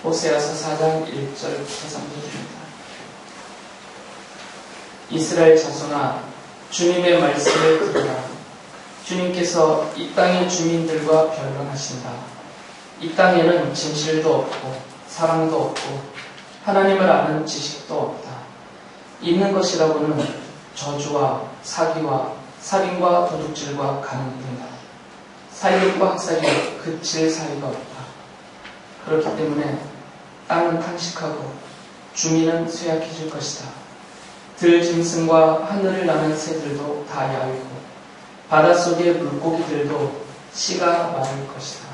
호세아서 4장 1절부터 3절입니다. 이스라엘 자손아, 주님의 말씀을 들으라. 주님께서 이 땅의 주민들과 변론하신다. 이 땅에는 진실도 없고 사랑도 없고 하나님을 아는 지식도 없다. 있는 것이라고는 저주와 사기와 살인과 도둑질과 간음뿐이다. 살육과 학살이 그칠 사이가 없다. 그렇기 때문에 땅은 탄식하고 주민은 쇠약해질 것이다. 들짐승과 하늘을 나는 새들도 다 야위고 바닷속의 물고기들도 씨가 마를 것이다.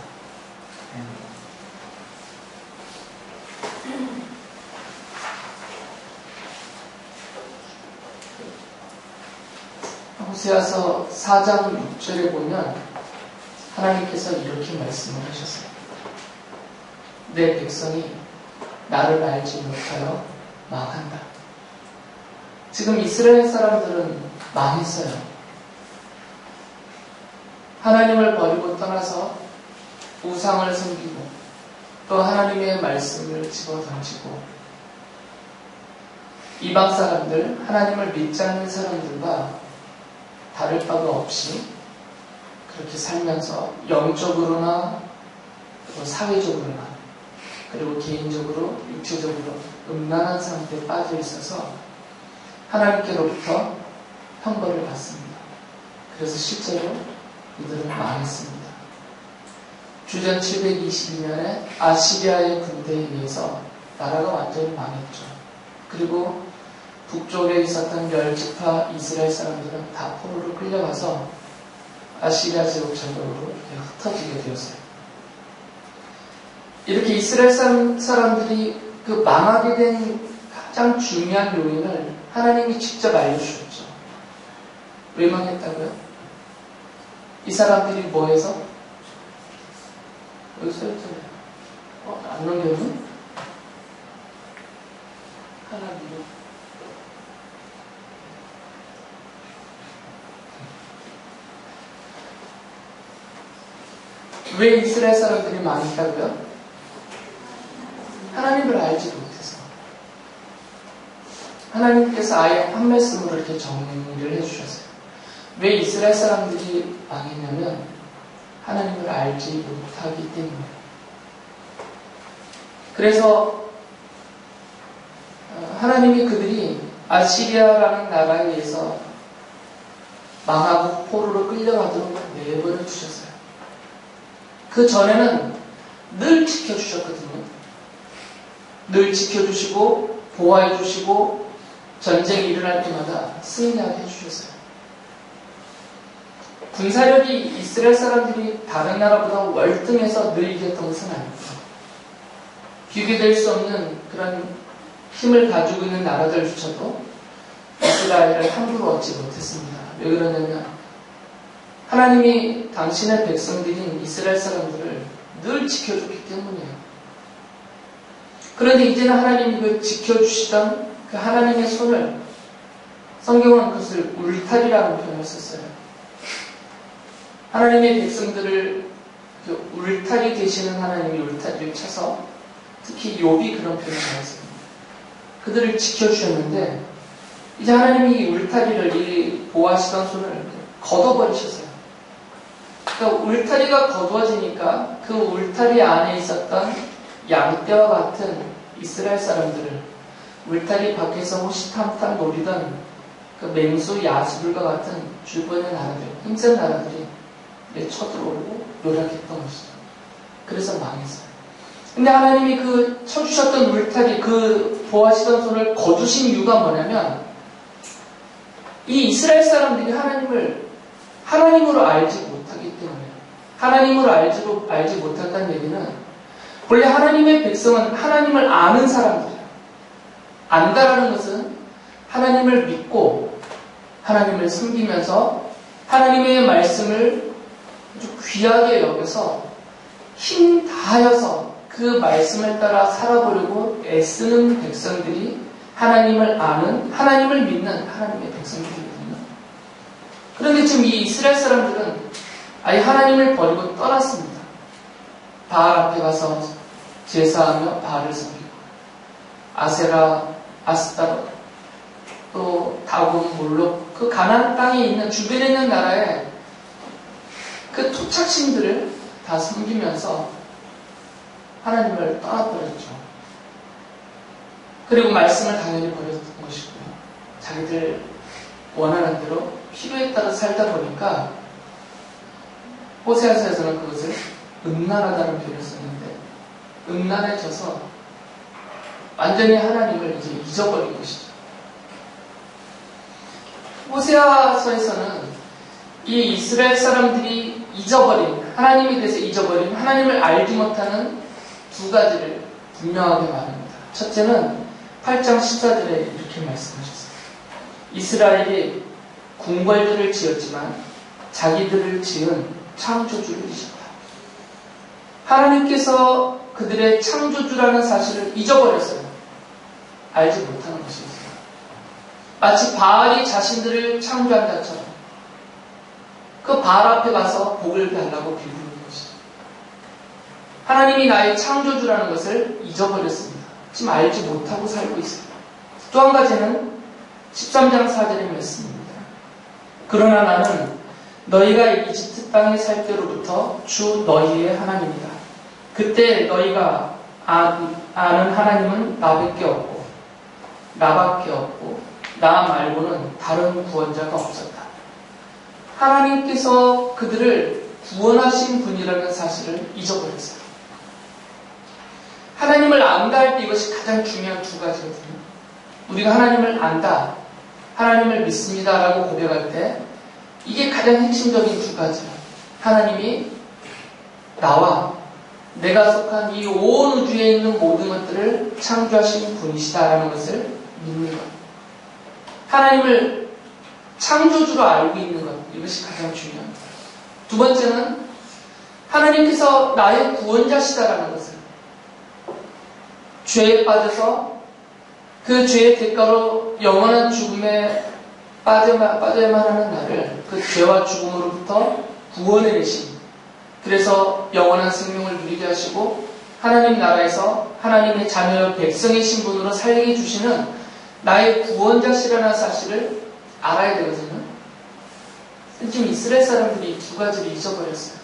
호세아서 4장 6절에 보면 하나님께서 이렇게 말씀을 하셨어요. 내 백성이 나를 알지 못하여 망한다. 지금 이스라엘 사람들은 망했어요. 하나님을 버리고 떠나서 우상을 섬기고 또 하나님의 말씀을 집어던지고 이방 사람들, 하나님을 믿지 않는 사람들과 다를 바가 없이 그렇게 살면서 영적으로나 또 사회적으로나 그리고 개인적으로 육체적으로 음란한 상태에 빠져 있어서 하나님께로부터 형벌을 받습니다. 그래서 실제로 이들은 망했습니다. 주전 722년에 아시리아의 군대에 의해서 나라가 완전히 망했죠. 그리고 북쪽에 있었던 10지파 이스라엘 사람들은 다 포로로 끌려가서 아시리아 제국 전역으로 흩어지게 되었어요. 이렇게 이스라엘 사람들이 그 망하게 된 가장 중요한 요인을 하나님이 직접 알려주셨죠. 왜 망했다고요? 이 사람들이 뭐해서? 여기 써있잖아요. 안 넘겨는? 하나님이 왜 이스라엘 사람들이 망했다고요? 하나님을 알지 못해서. 하나님께서 아예 한 말씀으로 이렇게 정리를 해주셨어요. 왜 이스라엘 사람들이 망했냐면 하나님을 알지 못하기 때문에. 그래서 하나님이 그들이 아시리아라는 나라에 의해서 망하고 포로로 끌려가도록 내버려 주셨어요. 그 전에는 늘 지켜주셨거든요. 늘 지켜주시고 보호해주시고 전쟁이 일어날 때마다 승리하게 해주셨어요. 군사력이 이스라엘 사람들이 다른 나라보다 월등해서 늘 이겼던 것은 아닙니다. 비교될 수 없는 그런 힘을 가지고 있는 나라들조차도 이스라엘을 함부로 얻지 못했습니다. 왜 그러냐면 하나님이 당신의 백성들인 이스라엘 사람들을 늘 지켜줬기 때문이에요. 그런데 이제는 하나님이 그 지켜주시던 그 하나님의 손을 성경은 그것을 울타리라는 표현을 썼어요. 하나님의 백성들을 그 울타리 되시는 하나님이 울타리를 쳐서 특히 욥이 그런 표현을 하였습니다. 그들을 지켜주셨는데 이제 하나님이 이 울타리를 이 보호하시던 손을 걷어버리셨어요. 그러니까 울타리가 거두어지니까 그 울타리 안에 있었던 양떼와 같은 이스라엘 사람들을 울타리 밖에서 호시탐탐 노리던 그 맹수 야수들과 같은 주변의 나라들, 힘센 나라들이 쳐들어오고 노력했던 것이죠. 그래서 망했어요. 근데 하나님이 그 쳐주셨던 울타리, 그 보호하시던 손을 거두신 이유가 뭐냐면 이 이스라엘 사람들이 하나님으로 알지 못하기 때문에 하나님으로 알지 못한다는 얘기는 원래 하나님의 백성은 하나님을 아는 사람들이에요. 안다라는 것은 하나님을 믿고 하나님을 섬기면서 하나님의 말씀을 아주 귀하게 여겨서 힘 다하여서 그 말씀을 따라 살아보려고 애쓰는 백성들이 하나님을 아는, 하나님을 믿는 하나님의 백성들이거든요. 그런데 지금 이 이스라엘 사람들은 아예 하나님을 버리고 떠났습니다. 바알 앞에 가서 제사하며 바알을 섬기고 아세라, 아스타롯, 또 다곤, 몰록, 그 가나안 땅에 있는 주변에 있는 나라의 그 토착신들을 다 섬기면서 하나님을 떠나버렸죠. 그리고 말씀을 당연히 버렸던 것이고요. 자기들 원하는 대로 필요에 따라 살다 보니까 호세아서에서는 그것을 음란하다는 표현을 썼는데, 음란해져서 완전히 하나님을 이제 잊어버린 것이죠. 호세아서에서는 이 이스라엘 사람들이 잊어버린, 하나님에 대해서 잊어버린, 하나님을 알지 못하는 두 가지를 분명하게 말합니다. 첫째는 8장 14절에 이렇게 말씀하셨어요. 이스라엘이 궁궐들을 지었지만 자기들을 지은 창조주를 잊었다. 하나님께서 그들의 창조주라는 사실을 잊어버렸어요. 알지 못하는 것이었어요. 마치 바알이 자신들을 창조한 자처럼 그 바알 앞에 가서 복을 달라고 비부는 것이죠. 하나님이 나의 창조주라는 것을 잊어버렸습니다. 지금 알지 못하고 살고 있어요. 또 한 가지는 13장 4절의 말씀입니다. 그러나 나는 너희가 이집트 땅에 살 때로부터 주 너희의 하나님이다. 그때 너희가 아는 하나님은 나밖에 없고 나밖에 없고 나 말고는 다른 구원자가 없었다. 하나님께서 그들을 구원하신 분이라는 사실을 잊어버렸어요. 하나님을 안다 할 때 이것이 가장 중요한 두 가지거든요. 우리가 하나님을 안다, 하나님을 믿습니다 라고 고백할 때 이게 가장 핵심적인 두 가지예요. 하나님이 나와 내가 속한 이 온 우주에 있는 모든 것들을 창조하신 분이시다라는 것을 믿는 것. 하나님을 창조주로 알고 있는 것. 이것이 가장 중요합니다. 두 번째는 하나님께서 나의 구원자시다라는 것을. 죄에 빠져서 그 죄의 대가로 영원한 죽음에 빠져야만 하는 나를 그 죄와 죽음으로부터 구원해내신, 그래서 영원한 생명을 누리게 하시고 하나님 나라에서 하나님의 자녀 백성의 신분으로 살게 해주시는 나의 구원자시라는 사실을 알아야 되거든요. 지금 이스라엘 사람들이 두 가지를 잊어버렸어요.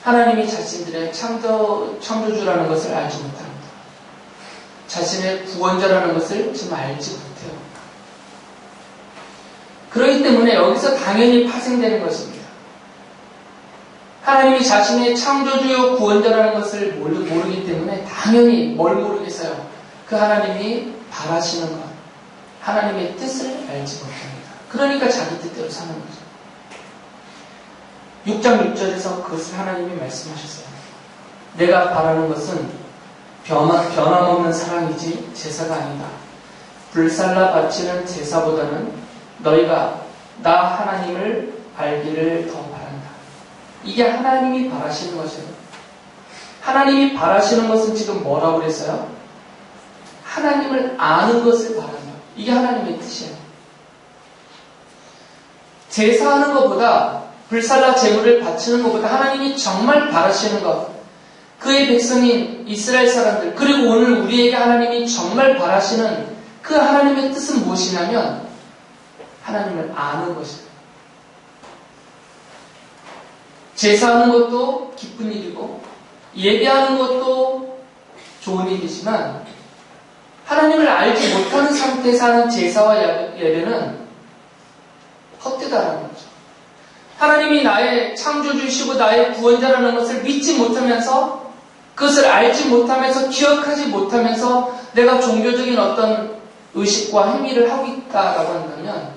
하나님이 자신들의 창조주라는 것을 알지 못합니다. 자신의 구원자라는 것을 지금 알지 못해요. 그렇기 때문에 여기서 당연히 파생되는 것입니다. 하나님이 자신의 창조주요 구원자라는 것을 모르기 때문에 당연히 뭘 모르겠어요. 그 하나님이 바라시는 것, 하나님의 뜻을 알지 못합니다. 그러니까 자기 뜻대로 사는 거죠. 6장 6절에서 그것을 하나님이 말씀하셨어요. 내가 바라는 것은 변함없는 사랑이지 제사가 아니다. 불살라 바치는 제사보다는 너희가 나 하나님을 알기를 더 바란다. 이게 하나님이 바라시는 것이에요. 하나님이 바라시는 것은 지금 뭐라고 그랬어요? 하나님을 아는 것을 바란다. 이게 하나님의 뜻이에요. 제사하는 것보다, 불살라 제물을 바치는 것보다 하나님이 정말 바라시는 것, 그의 백성인 이스라엘 사람들, 그리고 오늘 우리에게 하나님이 정말 바라시는 그 하나님의 뜻은 무엇이냐면 하나님을 아는 것이에요. 제사하는 것도 기쁜 일이고 예배하는 것도 좋은 일이지만 하나님을 알지 못하는 상태에서 하는 제사와 예배는 헛되다라는 거죠. 하나님이 나의 창조주이시고 나의 구원자라는 것을 믿지 못하면서, 그것을 알지 못하면서, 기억하지 못하면서 내가 종교적인 어떤 의식과 행위를 하고 있다라고 한다면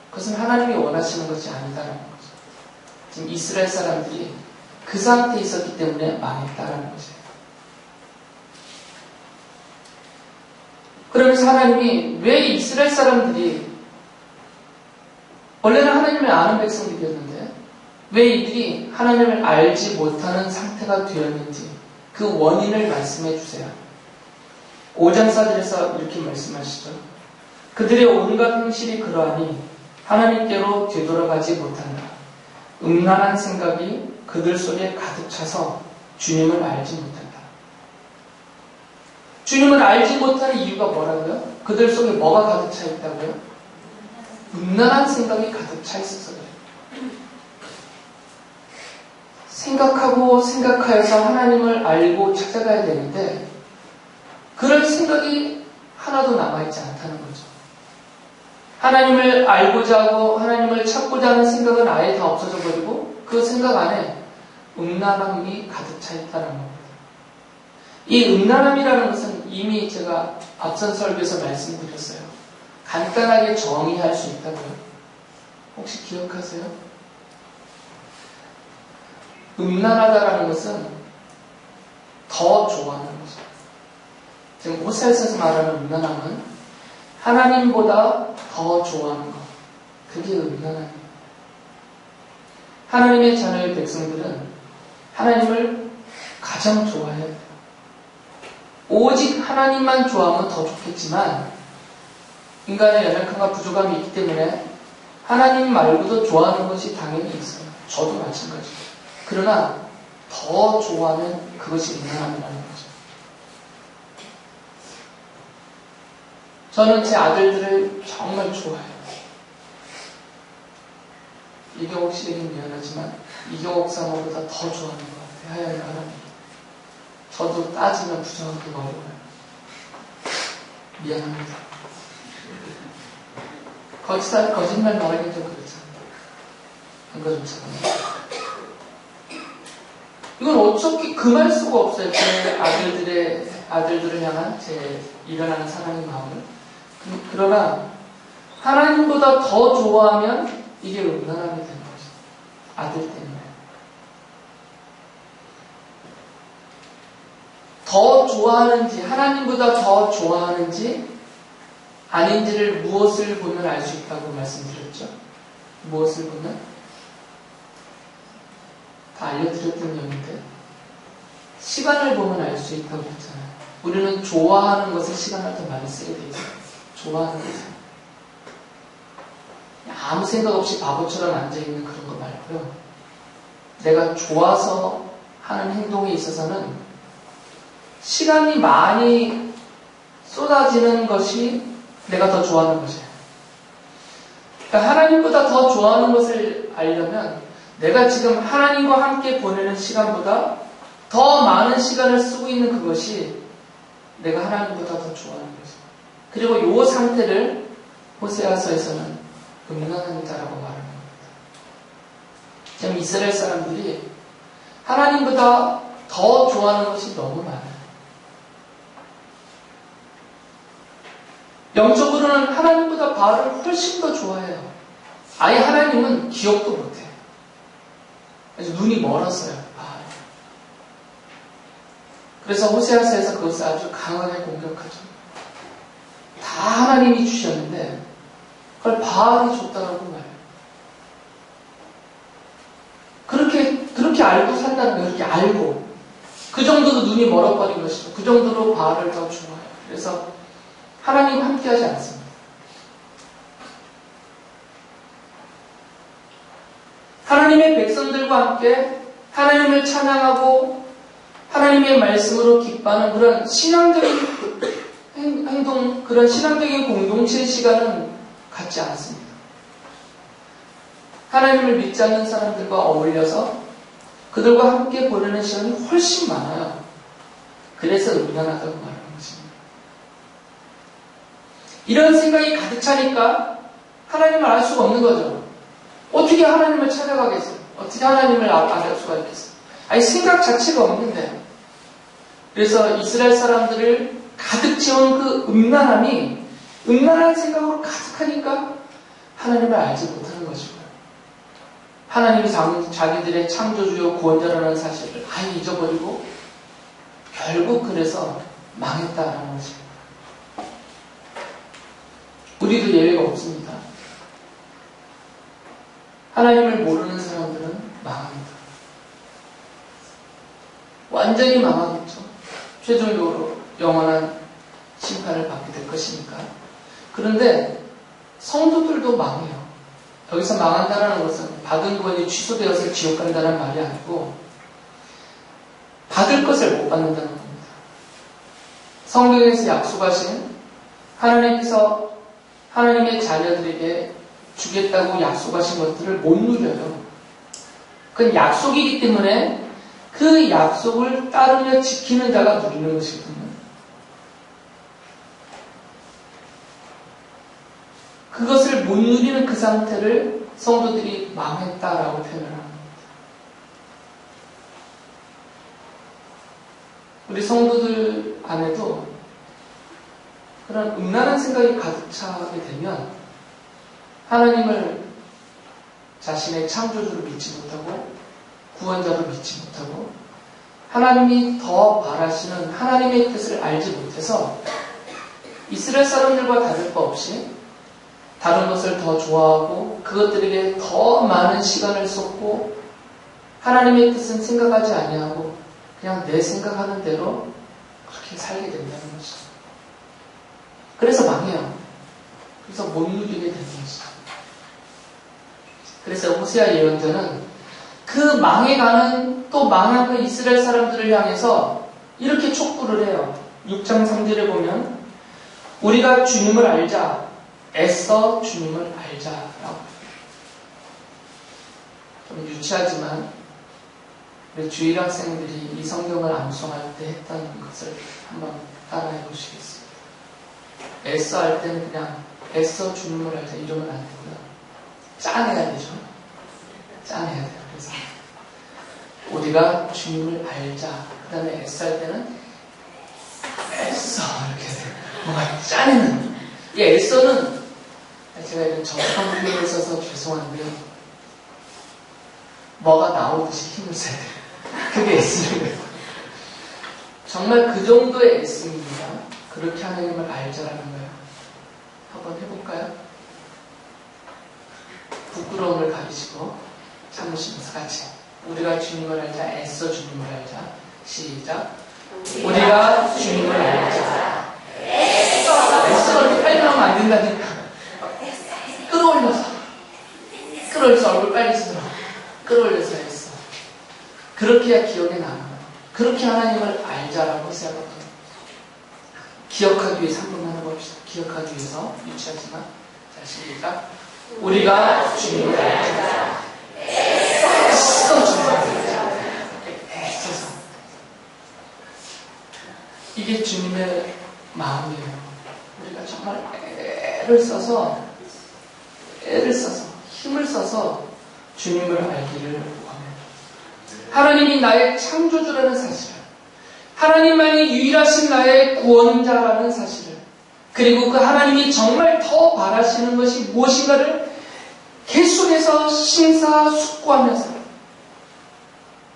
그것은 하나님이 원하시는 것이 아니다라는 거죠. 지금 이스라엘 사람들이 그 상태에 있었기 때문에 망했다라는 거죠. 그러면서 하나님이 왜 이스라엘 사람들이, 원래는 하나님을 아는 백성들이었는데 왜 이들이 하나님을 알지 못하는 상태가 되었는지 그 원인을 말씀해 주세요. 5장 4절에서 이렇게 말씀하시죠. 그들의 온갖 행실이 그러하니 하나님께로 되돌아가지 못한다. 음란한 생각이 그들 속에 가득 차서 주님을 알지 못한다. 주님을 알지 못하는 이유가 뭐라고요? 그들 속에 뭐가 가득 차 있다고요? 음란한 생각이 가득 차 있어서 그래요. 생각하고 생각하여서 하나님을 알고 찾아가야 되는데 그럴 생각이 하나도 남아있지 않다는 거죠. 하나님을 알고자 하고 하나님을 찾고자 하는 생각은 아예 다 없어져 버리고 그 생각 안에 음란함이 가득 차 있다는 겁니다. 이 음란함이라는 것은 이미 제가 앞선 설교에서 말씀드렸어요. 간단하게 정의할 수 있다고요. 혹시 기억하세요? 음란하다라는 것은 더 좋아하는 거죠. 지금 호세아서에서 말하는 음란함은 하나님보다 더 좋아하는 것. 그게 음란함이에요. 하나님의 자녀의 백성들은 하나님을 가장 좋아해야 돼요. 오직 하나님만 좋아하면 더 좋겠지만 인간의 연약함과 부족함이 있기 때문에 하나님 말고도 좋아하는 것이 당연히 있어요. 저도 마찬가지예요. 그러나 더 좋아하면 그것이 음란함이라는 거죠. 저는 제 아들들을 정말 좋아해요. 이경옥 씨에겐 미안하지만 이경옥 사모보다 더 좋아하는 것 같아요. 하얀 바람이. 저도 따지면 부정하기 어려워요. 미안합니다. 거짓말 말하기 좀 그렇잖아요. 근거조차가. 이건 어떻게 금할 수가 없어요. 제 아들들을 향한 제 일어나는 사랑의 마음을. 그러나 하나님보다 더 좋아하면 이게 음란함이 되는 거죠. 아들 때문에. 더 좋아하는지, 하나님보다 더 좋아하는지 아닌지를 무엇을 보면 알 수 있다고 말씀드렸죠. 무엇을 보면? 다 알려드렸던 내용인데 시간을 보면 알 수 있다고 했잖아요. 우리는 좋아하는 것에 시간을 더 많이 쓰게 돼 있어요. 좋아하는 것에. 아무 생각 없이 바보처럼 앉아있는 그런 거 말고요. 내가 좋아서 하는 행동에 있어서는 시간이 많이 쏟아지는 것이 내가 더 좋아하는 것이에요. 그러니까 하나님보다 더 좋아하는 것을 알려면 내가 지금 하나님과 함께 보내는 시간보다 더 많은 시간을 쓰고 있는 그것이 내가 하나님보다 더 좋아하는 거죠. 그리고 이 상태를 호세아서에서는 음란함이다라고 말하는 겁니다. 지금 이스라엘 사람들이 하나님보다 더 좋아하는 것이 너무 많아요. 영적으로는 하나님보다 바알을 훨씬 더 좋아해요. 아예 하나님은 기억도 못해요. 그래서 눈이 멀었어요. 바알. 그래서 호세아서에서 그것을 아주 강하게 공격하죠. 다 하나님이 주셨는데 그걸 바알이 줬다라고 말해요. 그렇게 알고 산다는 거예요. 그렇게 알고. 그 정도로 눈이 멀어버린 것이죠. 그 정도로 바알을 더 좋아해요. 그래서 하나님과 함께하지 않습니다. 하나님의 백성들과 함께 하나님을 찬양하고 하나님의 말씀으로 기뻐하는 그런 신앙적인 행동, 그런 신앙적인 공동체의 시간은 갖지 않습니다. 하나님을 믿지 않는 사람들과 어울려서 그들과 함께 보내는 시간이 훨씬 많아요. 그래서 음란하다고 말하는 것입니다. 이런 생각이 가득 차니까 하나님을 알 수가 없는 거죠. 어떻게 하나님을 찾아가겠어요? 어떻게 하나님을 알 수가 있겠어요? 아니 생각 자체가 없는데. 그래서 이스라엘 사람들을 가득 채운 그 음란한 생각으로 가득하니까 하나님을 알지 못하는 것이고요. 하나님이 자기들의 창조주요 구원자라는 사실을 아예 잊어버리고 결국 그래서 망했다라는 것입니다. 우리도 예외가 없습니다. 하나님을 모르는 사람들은 망합니다. 완전히 망하겠죠. 최종적으로 영원한 심판을 받게 될 것이니까. 그런데 성도들도 망해요. 여기서 망한다는 것은 받은 구원이 취소되어서 지옥 간다는 말이 아니고 받을 것을 못 받는다는 겁니다. 성경에서 약속하신 하나님께서 하나님의 자녀들에게 주겠다고 약속하신 것들을 못 누려요. 그건 약속이기 때문에 그 약속을 따르며 지키는 자가 누리는 것이거든요. 그것을 못 누리는 그 상태를 성도들이 망했다라고 표현을 합니다. 우리 성도들 안에도 그런 음란한 생각이 가득 차게 되면 하나님을 자신의 창조주로 믿지 못하고 구원자로 믿지 못하고 하나님이 더 바라시는 하나님의 뜻을 알지 못해서 이스라엘 사람들과 다를 바 없이 다른 것을 더 좋아하고 그것들에게 더 많은 시간을 쏟고 하나님의 뜻은 생각하지 아니하고 그냥 내 생각하는 대로 그렇게 살게 된다는 것이죠. 그래서 망해요. 그래서 못 누리게 되는 것이죠. 그래서 호세아 예언자는 그 망해가는 또 망한 그 이스라엘 사람들을 향해서 이렇게 촉구를 해요. 6장 3절에 보면 우리가 주님을 알자, 애써 주님을 알자라고. 좀 유치하지만 우리 주일 학생들이 이 성경을 암송할 때 했던 것을 한번 따라해 보시겠습니다. 애써 할 때는 그냥 애써 주님을 알자 이러면 안 되고요. 짜내야 되죠. 짜내야 돼요. 그래서 우리가 주님을 알자. 그 다음에 애써 할 때는 애써 이렇게 돼요. 뭔가 짜내는. 이 애써는 제가 이런 정확한 표현을 써서 죄송한데요. 뭐가 나오듯이 힘을 써야 돼요. 그게 애쓰는 거예요. 정말 그 정도의 애씀입니다. 그렇게 하나님을 알자라는 거예요. 한번 해볼까요? 부끄러움을 가리시고 참으시면서 같이 우리가 주님을 알자, 애써 주님을 알자. 시작. 우리가 주님을 알자. 애써 이렇게 빨리 나오면 안 된다니까. 끌어올려서 얼굴 빨리 쓰도록 끌어올려서 했어. 그렇게 해야 기억에 남아요. 그렇게 하나님을 알자라고 생각합니다. 기억하기 위해서 한 번만 해봅시다. 기억하기 위해서 유치하지만 자 시작. 우리가 주님을 알자. 애써 주님을 알자. 애써서. 이게 주님의 마음이에요. 우리가 정말 애를 써서 힘을 써서 주님을 알기를 원해요. 하나님이 나의 창조주라는 사실을, 하나님만이 유일하신 나의 구원자라는 사실을, 그리고 그 하나님이 정말 더 바라시는 것이 무엇인가를 계속해서 심사숙고하면서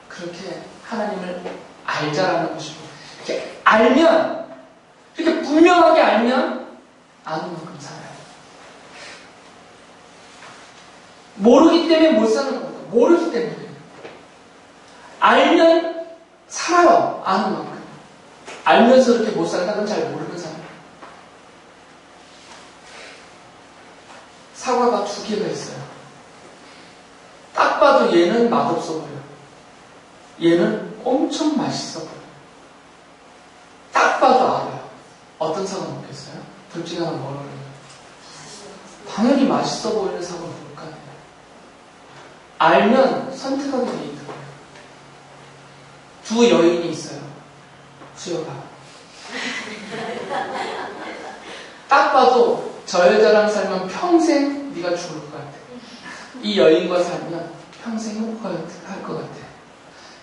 그렇게 하나님을 알자라는 것이고, 이렇게 알면, 이렇게 분명하게 알면 아는 만큼 살아요. 모르기 때문에 못 사는 겁니다. 모르기 때문에. 알면 살아요. 아는 만큼. 알면서 이렇게 못 산다? 그건 잘 모르는 사람. 사과가 두 개가 있어요. 딱 봐도 얘는 맛없어 보여요. 얘는 엄청 맛있어 보여요. 딱 봐도 알아요. 어떤 사과 먹겠어요? 둘 중에 하나 뭐라고 해요? 당연히 맛있어 보이는 사과 먹을 거 아니에요. 알면 선택하게 돼 있더라고요. 두 여인이 있어요. 수요가. 딱 봐도 저 여자랑 살면 평생 네가 죽을 것 같아. 이 여인과 살면 평생 행복할 것 같아.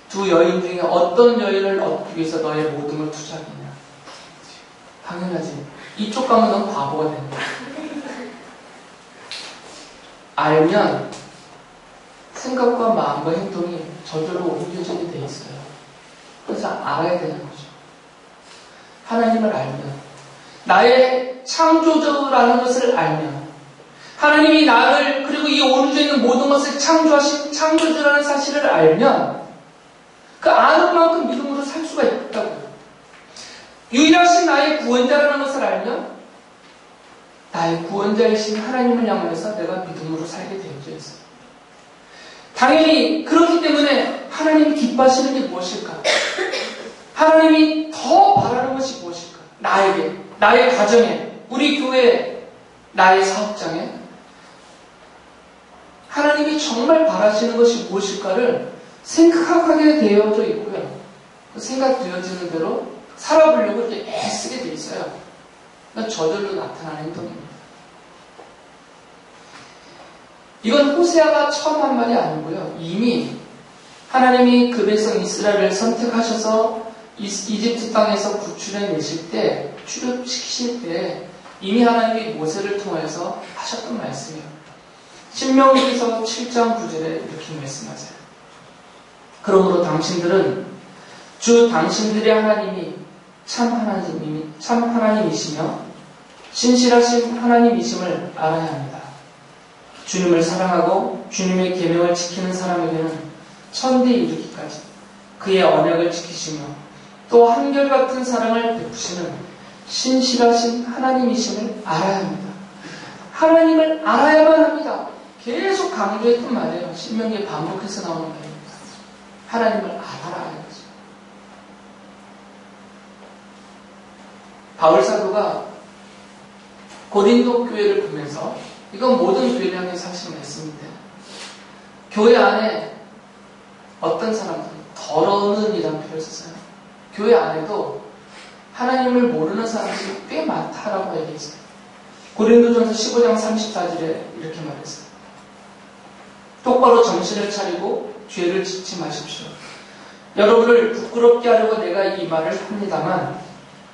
두 여인 중에 어떤 여인을 얻기 위해서 너의 모든 걸 투자하겠냐? 당연하지. 이쪽 가면 넌 바보가 된다. 알면 생각과 마음과 행동이 저절로 옮겨지게 돼 있어요. 그래서 알아야 되는 거죠. 하나님을 알면, 나의 창조주라는 것을 알면, 하나님이 나를 그리고 이 온 우주에 있는 모든 것을 창조하신 창조주라는 사실을 알면 그 아는 만큼 믿음으로 살 수가 있다고요. 유일하신 나의 구원자라는 것을 알면 나의 구원자이신 하나님을 향해서 내가 믿음으로 살게 되어져 있어요. 당연히 그렇기 때문에 하나님이 기뻐하시는 게 무엇일까? 하나님이 더 바라는 것이 무엇일까? 나에게, 나의 가정에, 우리 교회, 나의 사업장에 하나님이 정말 바라시는 것이 무엇일까를 생각하게 되어져 있고요. 그 생각되어지는 대로 살아보려고 이렇게 애쓰게 돼 있어요. 그건 저절로 나타나는 행동입니다. 이건 호세아가 처음 한 말이 아니고요. 이미 하나님이 그 백성 이스라엘을 선택하셔서 이집트 땅에서 구출해 내실 때, 출애굽시키실 때 이미 하나님이 모세를 통하여서 하셨던 말씀이에요. 신명기서 7장 9절에 이렇게 말씀하세요. 그러므로 당신들은 주 당신들의 하나님이 참 하나님이시며 신실하신 하나님이심을 알아야 합니다. 주님을 사랑하고 주님의 계명을 지키는 사람에게는 천대에 이르기까지 그의 언약을 지키시며 또 한결같은 사랑을 베푸시는 신실하신 하나님이심을 알아야 합니다. 하나님을 알아야만 합니다. 계속 강조했던 말이에요. 신명기에 반복해서 나오는 말입니다. 하나님을 알아라 이거죠. 바울 사도가 고린도 교회를 보면서, 이건 모든 교회를 향해서 하신 말씀인데, 교회 안에 어떤 사람들, 더러운 이라는 표현을 썼어요. 교회 안에도 하나님을 모르는 사람들이 꽤 많다라고 얘기했어요. 고린도전서 15장 34절에 이렇게 말했어요. 똑바로 정신을 차리고 죄를 짓지 마십시오. 여러분을 부끄럽게 하려고 내가 이 말을 합니다만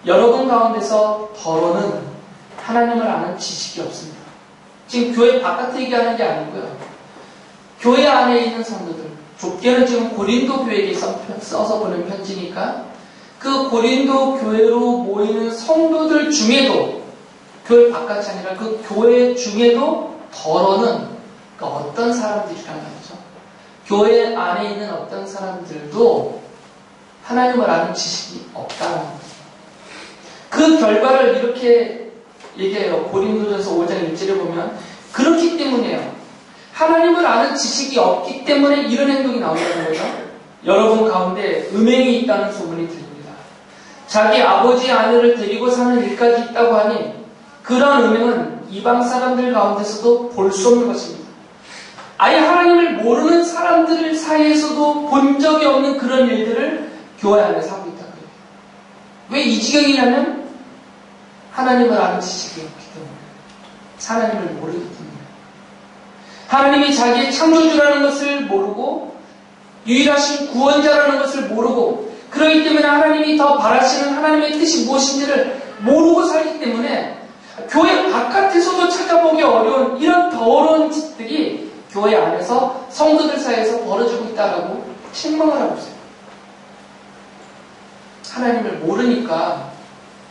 여러분 가운데서 더러는 하나님을 아는 지식이 없습니다. 지금 교회 바깥에 얘기하는 게 아니고요. 교회 안에 있는 성도들, 좁게는 지금 고린도 교회에게 써서 보낸 편지니까 그 고린도 교회로 모이는 성도들 중에도, 교회 바깥이 아니라 그 교회 중에도 더러는 어떤 사람들이란 말이죠. 교회 안에 있는 어떤 사람들도 하나님을 아는 지식이 없다는 거죠. 그 결과를 이렇게 얘기해요. 고린도전서 5장 1절에 보면 그렇기 때문이에요. 하나님을 아는 지식이 없기 때문에 이런 행동이 나온다는 거죠. 여러분 가운데 음행이 있다는 소문이 들립니다. 자기 아버지 아내를 데리고 사는 일까지 있다고 하니 그런 음행은 이방 사람들 가운데서도 볼 수 없는 것입니다. 아예 하나님을 모르는 사람들 사이에서도 본 적이 없는 그런 일들을 교회 안에서 하고 있다는 거예요. 왜 이 지경이냐면 하나님을 아는 지식이 없기 때문에, 하나님을 모르기 때문에, 하나님이 자기의 창조주라는 것을 모르고 유일하신 구원자라는 것을 모르고, 그렇기 때문에 하나님이 더 바라시는 하나님의 뜻이 무엇인지를 모르고 살기 때문에 교회 바깥에서도 찾아보기 어려운 이런 더러운 짓들이 교회 안에서 성도들 사이에서 벌어지고 있다라고 책망을 하고 있어요. 하나님을 모르니까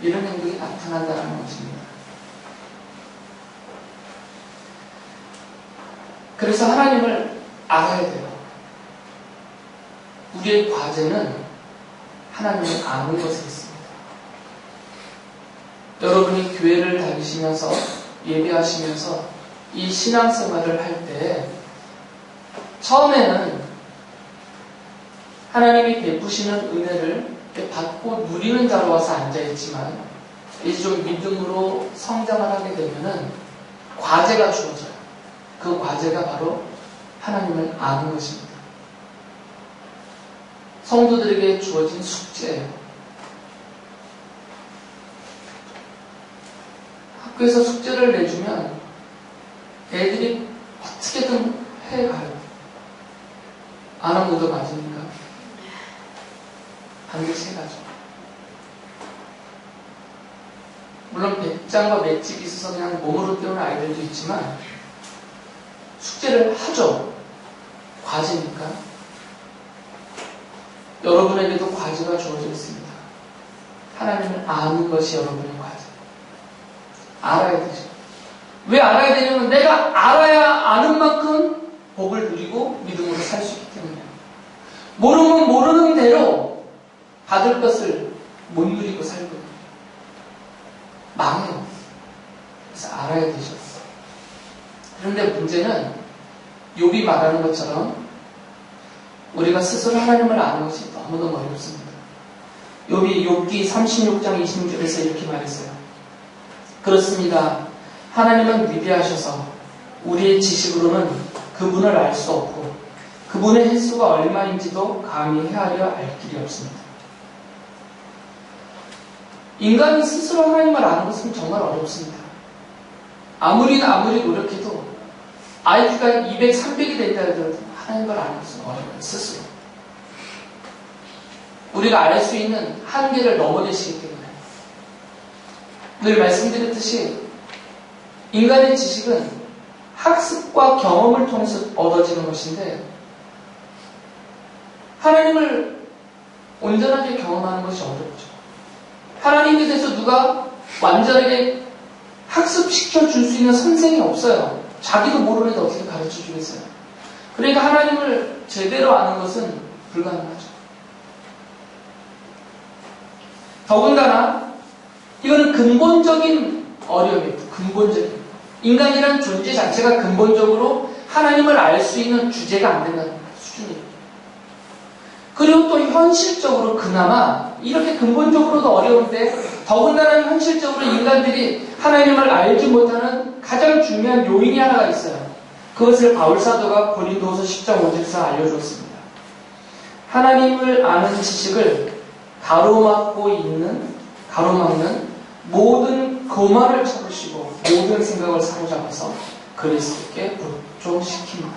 이런 행동이 나타난다는 것입니다. 그래서 하나님을 알아야 돼요. 우리의 과제는 하나님을 아는 것에 있습니다. 여러분이 교회를 다니시면서 예배하시면서 이 신앙생활을 할 때 처음에는 하나님이 베푸시는 은혜를 받고 누리는 자로 와서 앉아있지만 이제 좀 믿음으로 성장을 하게 되면은 과제가 주어져요. 그 과제가 바로 하나님을 아는 것입니다. 성도들에게 주어진 숙제예요. 학교에서 숙제를 내주면 애들이 어떻게든 해가요. 안 한 것도 맞으니까 반드시 해가죠. 물론 배짱과 맷집이 있어서 그냥 몸으로 때우는 아이들도 있지만 숙제를 하죠. 과제니까. 여러분에게도 과제가 주어져 있습니다. 하나님을 아는 것이 여러분의 과제. 알아야 되죠. 왜 알아야 되냐면 내가 알아야 아는 만큼 복을 누리고 믿음으로 살 수 있기 때문이에요. 모르면 모르는 대로 받을 것을 못 누리고 살거든요. 망해요. 그래서 알아야 되죠. 그런데 문제는 욥이 말하는 것처럼 우리가 스스로 하나님을 아는 것이 너무너무 어렵습니다. 욥기 36장 26절에서 이렇게 말했어요. 그렇습니다. 하나님은 위대하셔서 우리의 지식으로는 그분을 알 수 없고 그분의 횟수가 얼마인지도 감히 헤아려 알 길이 없습니다. 인간이 스스로 하나님을 아는 것은 정말 어렵습니다. 아무리 노력해도 IQ가 200, 300이 된다 하더라도 하나님을 아는 것은 어려워요. 스스로. 우리가 알 수 있는 한계를 넘어내시기 때문에 늘 말씀드렸듯이 인간의 지식은 학습과 경험을 통해서 얻어지는 것인데 하나님을 온전하게 경험하는 것이 어렵죠. 하나님에 대해서 누가 완전하게 학습시켜 줄 수 있는 선생이 없어요. 자기도 모르는데 어떻게 가르쳐 주겠어요. 그러니까 하나님을 제대로 아는 것은 불가능하죠. 더군다나 이거는 근본적인 어려움이에요. 근본적인. 인간이란 존재 자체가 근본적으로 하나님을 알 수 있는 주제가 안 된다는 수준이에요. 그리고 또 현실적으로 그나마 이렇게 근본적으로도 어려운데 더군다나 현실적으로 인간들이 하나님을 알지 못하는 가장 중요한 요인이 하나가 있어요. 그것을 바울사도가 고린도후서 10장 5절에서 알려줬습니다. 하나님을 아는 지식을 가로막는 모든 교만을 잡으시고 모든 생각을 사로잡아서 그리스도께 복종시킵니다.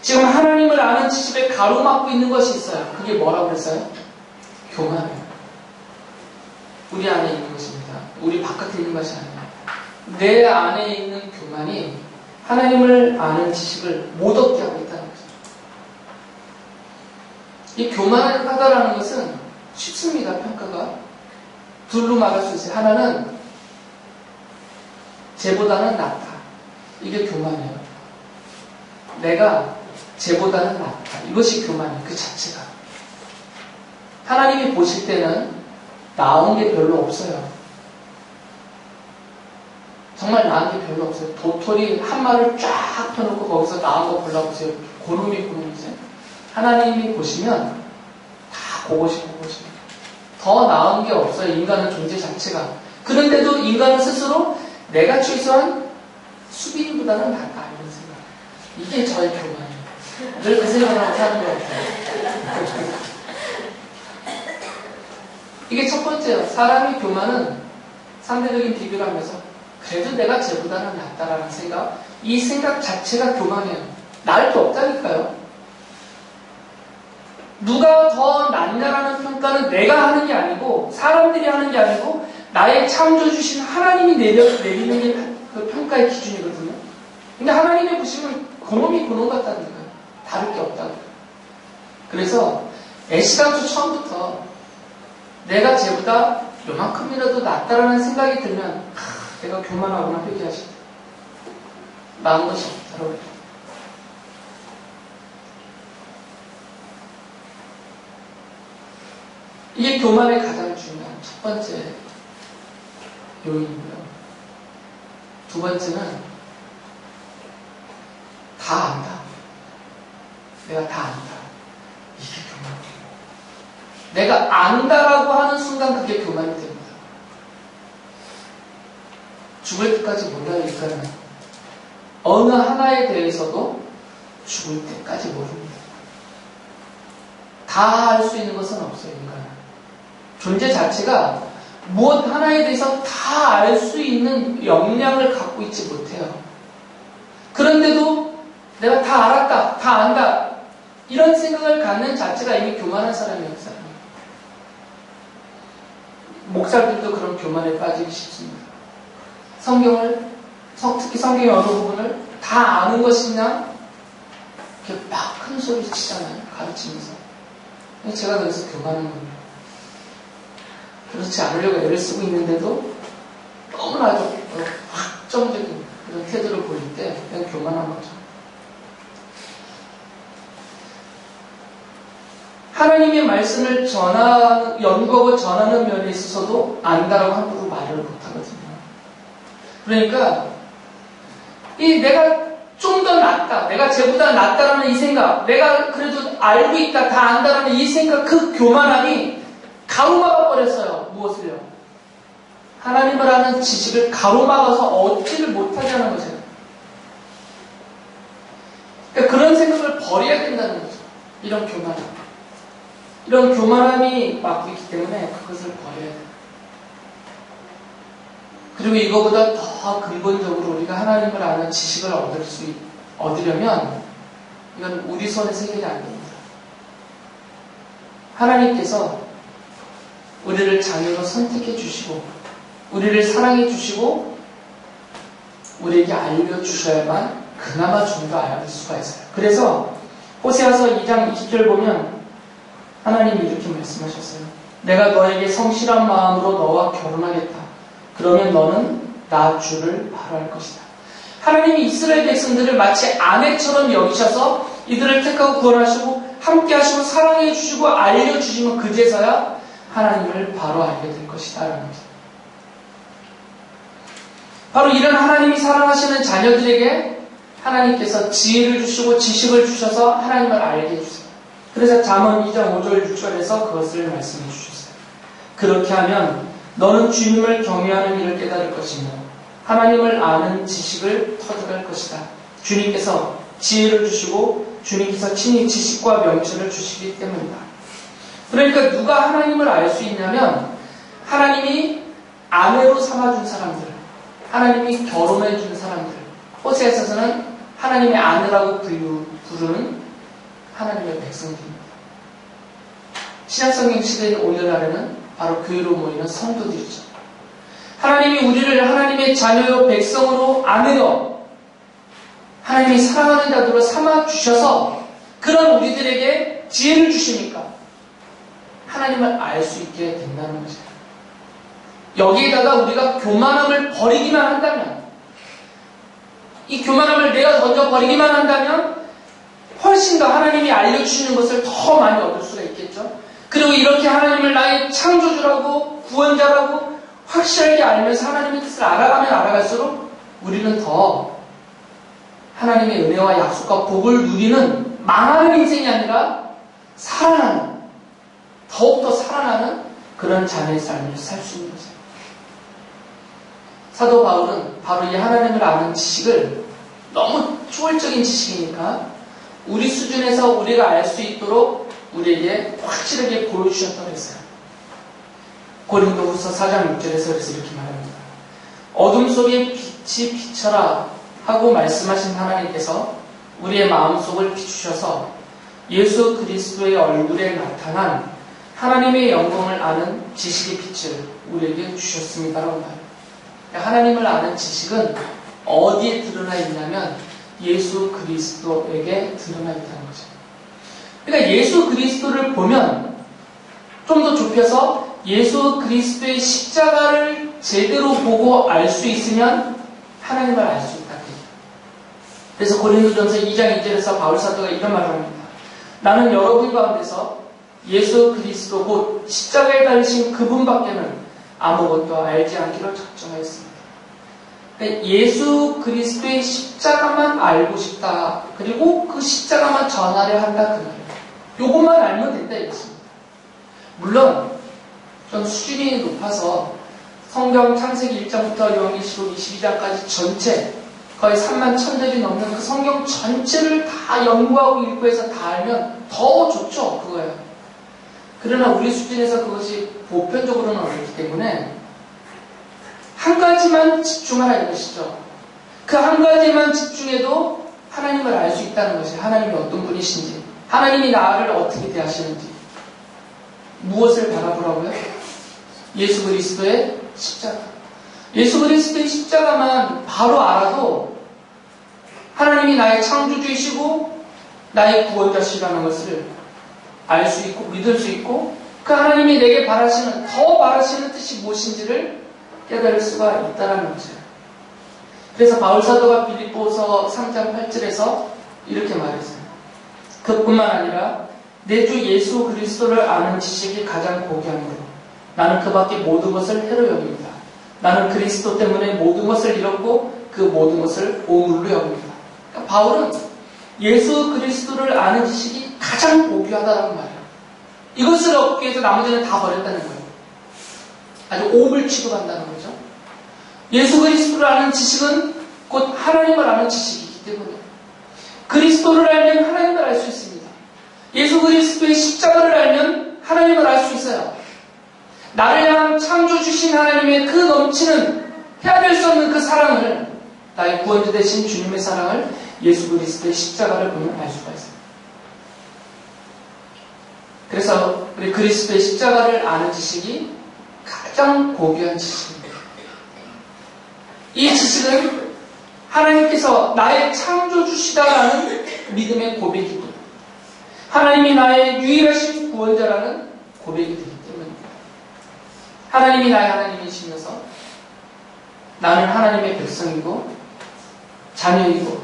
지금 하나님을 아는 지식을 가로막고 있는 것이 있어요. 그게 뭐라고 그랬어요? 교만이에요. 우리 안에 있는 것입니다. 우리 바깥에 있는 것이 아니에요. 내 안에 있는 교만이 하나님을 아는 지식을 못 얻게 하고 있다는 거죠. 이 교만을 하다라는 것은 쉽습니다. 평가가. 둘로 말할 수 있어요. 하나는 쟤보다는 낫다. 이게 교만이에요. 내가 쟤보다는 낫다. 이것이 교만이에요. 그 자체가. 하나님이 보실 때는 나은 게 별로 없어요. 정말 나은 게 별로 없어요. 도토리 한 마리를 쫙 펴놓고 거기서 나은 거 골라보세요. 고놈이지. 하나님이 보시면 다 그것이. 더 나은 게 없어요. 인간은 존재 자체가. 그런데도 인간은 스스로 내가 최소한 수빈보다는 낫다. 이런 생각. 이게 저의 교만이에요. 늘 그 생각을 하고 사는 것 같아요. 이게 첫 번째예요. 사람의 교만은 상대적인 비교를 하면서 그래도 내가 쟤보다는 낫다라는 생각, 이 생각 자체가 교만이에요. 나을 게 없다니까요. 누가 더 낫냐라는 평가는 내가 하는 게 아니고 사람들이 하는 게 아니고 나의 창조주신 하나님이 내리는 게 그 평가의 기준이거든요. 근데 하나님이 보시면 그놈이 그놈 같다는 거예요. 다를 게 없다는 거예요. 그래서 애시당초 처음부터 내가 쟤보다 요만큼이라도 낫다라는 생각이 들면 내가 교만하구나 회개하시다. 나은 것이 없다라고. 이게 교만의 가장 중요한 첫 번째 요인이고요. 두 번째는 다 안다. 내가 다 안다. 이게 교만이에요. 내가 안다라고 하는 순간 그게 교만이 됩니다. 죽을 때까지 몰라요, 인간은. 어느 하나에 대해서도 죽을 때까지 모릅니다. 다 할 수 있는 것은 없어요, 인간은. 존재 자체가 무엇 하나에 대해서 다 알 수 있는 역량을 갖고 있지 못해요. 그런데도 내가 다 알았다, 다 안다, 이런 생각을 갖는 자체가 이미 교만한 사람이에요, 사람. 목사들도 그런 교만에 빠지기 쉽습니다. 성경을, 특히 성경의 어느 부분을 다 아는 것이냐, 이렇게 막 큰 소리 치잖아요, 가르치면서. 제가 그래서 교만한 겁니다. 그렇지 않으려고 애를 쓰고 있는데도 너무나도 확정적인 그런 태도를 보일 때 그냥 교만한 거죠. 하나님의 말씀을 연구하고 전하는 면에 있어서도 안다라고 함부로 말을 못하거든요. 그러니까 내가 좀 더 낫다, 내가 쟤보다 낫다라는 이 생각, 내가 그래도 알고 있다, 다 안다라는 이 생각, 그 교만함이 가로막아 버렸어요. 무엇을요? 하나님을 아는 지식을 가로막아서 얻지를 못하게 하는 거죠. 그러니까 그런 생각을 버려야 된다는 거죠. 이런 교만함. 이런 교만함이 막고 있기 때문에 그것을 버려야 돼요. 그리고 이거보다 더 근본적으로 우리가 하나님을 아는 지식을 얻으려면 이건 우리 손에서 해결이 안 됩니다. 하나님께서 우리를 자녀로 선택해 주시고 우리를 사랑해 주시고 우리에게 알려주셔야만 그나마 좀 더 알 수가 있어요. 그래서 호세아서 2장 20절 보면 하나님이 이렇게 말씀하셨어요. 내가 너에게 성실한 마음으로 너와 결혼하겠다. 그러면 너는 나 주를 바로 알 것이다. 하나님이 이스라엘 백성들을 마치 아내처럼 여기셔서 이들을 택하고 구원하시고 함께 하시고 사랑해 주시고 알려주시면 그제서야 하나님을 바로 알게 될 것이다 라는 거죠. 바로 이런 하나님이 사랑하시는 자녀들에게 하나님께서 지혜를 주시고 지식을 주셔서 하나님을 알게 해주세요. 그래서 잠언 2장 5절 6절에서 그것을 말씀해 주셨어요. 그렇게 하면 너는 주님을 경외하는 일을 깨달을 것이며 하나님을 아는 지식을 터득할 것이다. 주님께서 지혜를 주시고 주님께서 친히 지식과 명철을 주시기 때문이다. 그러니까 누가 하나님을 알 수 있냐면 하나님이 아내로 삼아준 사람들, 하나님이 결혼해준 사람들, 호세아서는 하나님의 아내라고 부르는 하나님의 백성들입니다. 신약성경 시대인 오늘날에는 바로 교회로 모이는 성도들이죠. 하나님이 우리를 하나님의 자녀요 백성으로 아내요 하나님이 사랑하는 자들로 삼아주셔서 그런 우리들에게 지혜를 주시니까 하나님을 알 수 있게 된다는 거죠. 여기에다가 우리가 교만함을 버리기만 한다면 이 교만함을 내가 던져버리기만 한다면 훨씬 더 하나님이 알려주시는 것을 더 많이 얻을 수가 있겠죠. 그리고 이렇게 하나님을 나의 창조주라고 구원자라고 확실하게 알면서 하나님의 뜻을 알아가면 알아갈수록 우리는 더 하나님의 은혜와 약속과 복을 누리는 망하는 인생이 아니라 살아나는, 더욱더 살아나는 그런 자녀의 삶을 살 수 있는 거죠. 사도 바울은 바로 이 하나님을 아는 지식을 너무 초월적인 지식이니까 우리 수준에서 우리가 알 수 있도록 우리에게 확실하게 보여주셨다고 했어요. 고린도후서 4장 6절에서 그래서 이렇게 말합니다. 어둠 속에 빛이 비쳐라 하고 말씀하신 하나님께서 우리의 마음속을 비추셔서 예수 그리스도의 얼굴에 나타난 하나님의 영광을 아는 지식의 빛을 우리에게 주셨습니다라고 말합니다. 하나님을 아는 지식은 어디에 드러나 있냐면 예수 그리스도에게 드러나 있다는 거죠. 그러니까 예수 그리스도를 보면 좀 더 좁혀서 예수 그리스도의 십자가를 제대로 보고 알 수 있으면 하나님을 알 수 있다. 그래서 고린도전서 2장 2절에서 바울 사도가 이런 말을 합니다. 나는 여러분 가운데서 예수 그리스도 곧 십자가에 달리신 그분밖에는 아무것도 알지 않기로 작정하였습니다. 그러니까 예수 그리스도의 십자가만 알고 싶다. 그리고 그 십자가만 전하려 한다. 그 말이에요. 요것만 알면 된다 이것입니다. 물론 좀 수준이 높아서 성경 창세기 1장부터 요한계시록 22장까지 전체 거의 3만 1000절이 넘는 그 성경 전체를 다 연구하고 읽고 해서 다 알면 더 좋죠. 그거예요. 그러나 우리 수준에서 그것이 보편적으로는 어렵기 때문에 한 가지만 집중하라 이것이죠. 그 한 가지만 집중해도 하나님을 알 수 있다는 것이 하나님이 어떤 분이신지, 하나님이 나를 어떻게 대하시는지, 무엇을 바라보라고요? 예수 그리스도의 십자가. 예수 그리스도의 십자가만 바로 알아도 하나님이 나의 창조주이시고 나의 구원자시라는 것을 알 수 있고 믿을 수 있고 그 하나님이 내게 바라시는 더 바라시는 뜻이 무엇인지를 깨달을 수가 있다는 거죠. 그래서 바울 사도가 빌립보서 3장 8절에서 이렇게 말했어요. 그뿐만 아니라 내 주 예수 그리스도를 아는 지식이 가장 고귀하므로 나는 그 밖에 모든 것을 해로 여깁니다. 나는 그리스도 때문에 모든 것을 잃었고 그 모든 것을 오물로 여깁니다. 그러니까 바울은 예수 그리스도를 아는 지식이 가장 고귀하다는 말이에요. 이것을 얻기 위해서 나머지는 다 버렸다는 거예요. 아주 옵을 취급한다는 거죠. 예수 그리스도를 아는 지식은 곧 하나님을 아는 지식이기 때문에 그리스도를 알면 하나님을 알 수 있습니다. 예수 그리스도의 십자가를 알면 하나님을 알 수 있어요. 나를 향한 창조 주신 하나님의 그 넘치는 헤아릴 수 없는 그 사랑을, 나의 구원자 되신 주님의 사랑을 예수 그리스도의 십자가를 보면 알 수가 있어요. 그래서 우리 그리스도의 십자가를 아는 지식이 가장 고귀한 지식입니다. 이 지식은 하나님께서 나의 창조주시다라는 믿음의 고백이고 하나님이 나의 유일하신 구원자라는 고백이 되기 때문입니다. 하나님이 나의 하나님이시면서 나는 하나님의 백성이고 자녀이고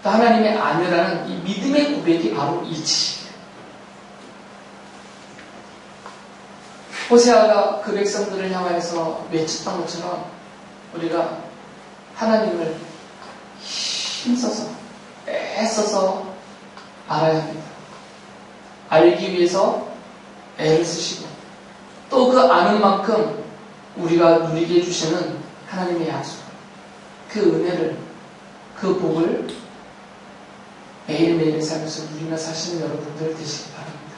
또 하나님의 아내라는 이 믿음의 고백이 바로 이 지식이에요. 호세아가 그 백성들을 향하여서 외쳤던 것처럼 우리가 하나님을 힘써서 애써서 알아야 합니다. 알기 위해서 애를 쓰시고 또 그 아는 만큼 우리가 누리게 해주시는 하나님의 약속, 그 은혜를, 그 복을 매일매일의 삶에서 누리며 사시는 여러분들 되시기 바랍니다.